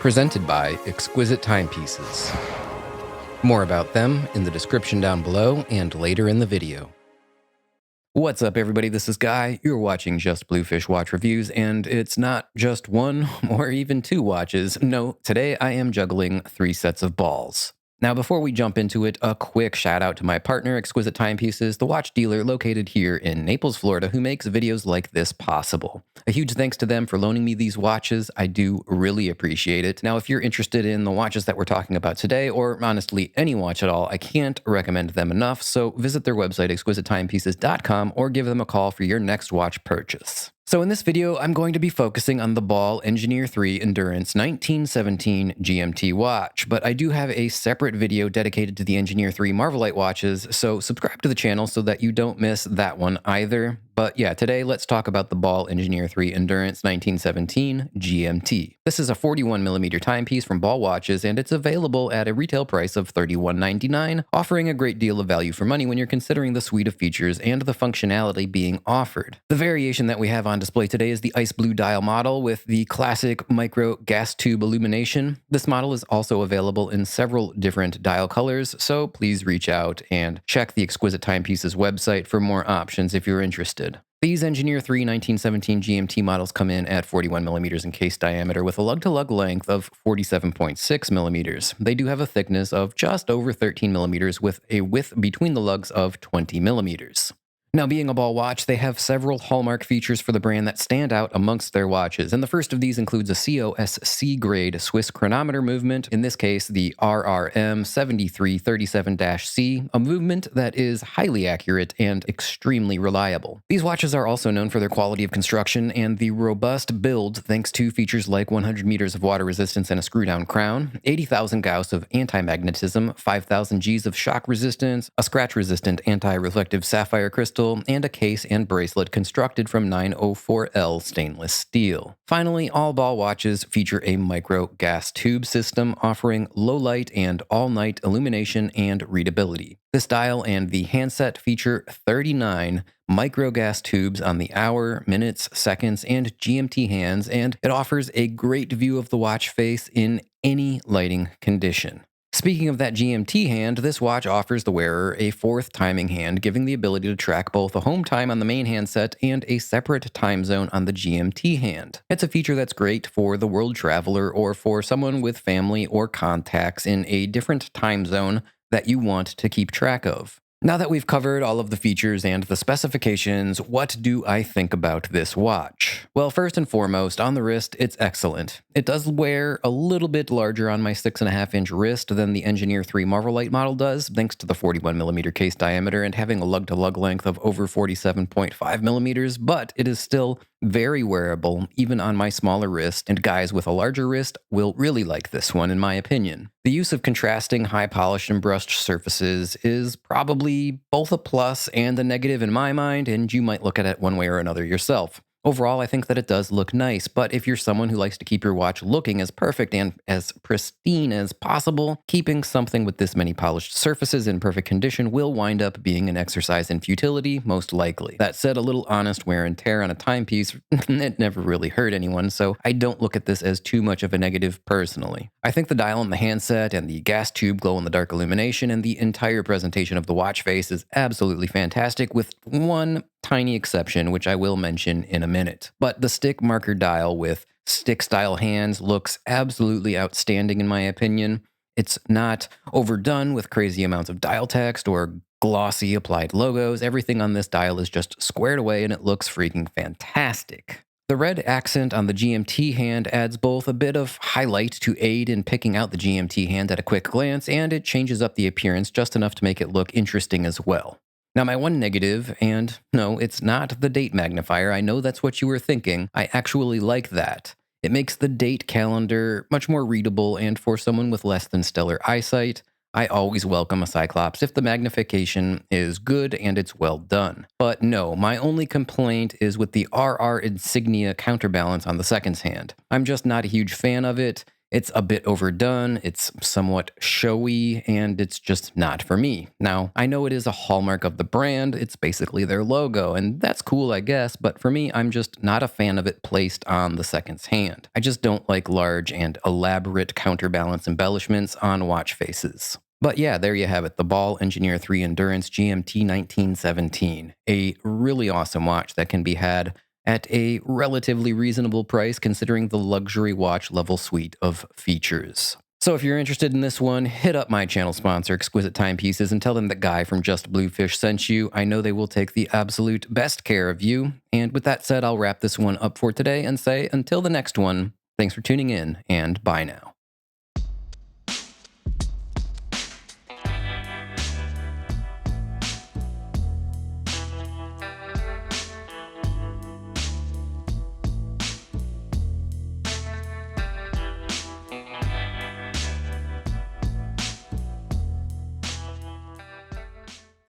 presented by Exquisite Timepieces. More about them in the description down below and later in the video. What's up, everybody? This is Guy. You're watching Just Bluefish Watch Reviews, and it's not just one or even two watches. No, today I am juggling 3 sets of balls. Now, before we jump into it, a quick shout out to my partner, Exquisite Timepieces, the watch dealer located here in Naples, Florida, who makes videos like this possible. A huge thanks to them for loaning me these watches. I do really appreciate it. Now, if you're interested in the watches that we're talking about today, or honestly any watch at all, I can't recommend them enough, so visit their website, exquisitettimepieces.com, or give them a call for your next watch purchase. So in this video, I'm going to be focusing on the Ball Engineer 3 Endurance 1917 GMT watch, but I do have a separate video dedicated to the Engineer 3 Marvelite watches, so subscribe to the channel so that you don't miss that one either. But yeah, today let's talk about the Ball Engineer 3 Endurance 1917 GMT. This is a 41mm timepiece from Ball Watches, and it's available at a retail price of $31.99, offering a great deal of value for money when you're considering the suite of features and the functionality being offered. The variation that we have on display today is the ice blue dial model with the classic micro gas tube illumination. This model is also available in several different dial colors, so please reach out and check the Exquisite Timepieces website for more options if you're interested. These Engineer 3 1917 GMT models come in at 41mm in case diameter with a lug-to-lug length of 47.6mm. They do have a thickness of just over 13mm with a width between the lugs of 20mm. Now, being a Ball watch, they have several hallmark features for the brand that stand out amongst their watches, and the first of these includes a COSC grade Swiss chronometer movement, in this case the RRM 7337-C, a movement that is highly accurate and extremely reliable. These watches are also known for their quality of construction and the robust build thanks to features like 100 meters of water resistance and a screw-down crown, 80,000 Gauss of anti-magnetism, 5,000 Gs of shock resistance, a scratch-resistant anti-reflective sapphire crystal, and a case and bracelet constructed from 904L stainless steel. Finally, all Ball watches feature a micro gas tube system offering low light and all-night illumination and readability. This dial and the handset feature 39 micro gas tubes on the hour, minutes, seconds, and GMT hands, and it offers a great view of the watch face in any lighting condition. Speaking of that GMT hand, this watch offers the wearer a 4th timing hand, giving the ability to track both a home time on the main handset and a separate time zone on the GMT hand. It's a feature that's great for the world traveler or for someone with family or contacts in a different time zone that you want to keep track of. Now that we've covered all of the features and the specifications, what do I think about this watch? Well, first and foremost, on the wrist, it's excellent. It does wear a little bit larger on my 6.5-inch wrist than the Engineer 3 Marvelite model does, thanks to the 41mm case diameter and having a lug-to-lug length of over 47.5mm, but it is still very wearable, even on my smaller wrist, and guys with a larger wrist will really like this one, in my opinion. The use of contrasting, high-polished and brushed surfaces is probably both a plus and a negative in my mind, and you might look at it one way or another yourself. Overall, I think that it does look nice, but if you're someone who likes to keep your watch looking as perfect and as pristine as possible, keeping something with this many polished surfaces in perfect condition will wind up being an exercise in futility, most likely. That said, a little honest wear and tear on a timepiece, it never really hurt anyone, so I don't look at this as too much of a negative personally. I think the dial on the handset and the gas tube glow-in-the-dark illumination and the entire presentation of the watch face is absolutely fantastic, with one tiny exception, which I will mention in a minute. But the stick marker dial with stick-style hands looks absolutely outstanding in my opinion. It's not overdone with crazy amounts of dial text or glossy applied logos. Everything on this dial is just squared away and it looks freaking fantastic. The red accent on the GMT hand adds both a bit of highlight to aid in picking out the GMT hand at a quick glance, and it changes up the appearance just enough to make it look interesting as well. Now, my one negative, and no, it's not the date magnifier, I know that's what you were thinking, I actually like that. It makes the date calendar much more readable, and for someone with less than stellar eyesight, I always welcome a Cyclops if the magnification is good and it's well done. But no, my only complaint is with the RR insignia counterbalance on the seconds hand. I'm just not a huge fan of it. It's a bit overdone, it's somewhat showy, and it's just not for me. Now, I know it is a hallmark of the brand, it's basically their logo, and that's cool, I guess, but for me, I'm just not a fan of it placed on the seconds hand. I just don't like large and elaborate counterbalance embellishments on watch faces. But yeah, there you have it, the Ball Engineer 3 Endurance GMT 1917. A really awesome watch that can be had at a relatively reasonable price considering the luxury watch level suite of features. So if you're interested in this one, hit up my channel sponsor, Exquisite Timepieces, and tell them that Guy from Just Bluefish sent you. I know they will take the absolute best care of you. And with that said, I'll wrap this one up for today and say until the next one, thanks for tuning in, and bye now.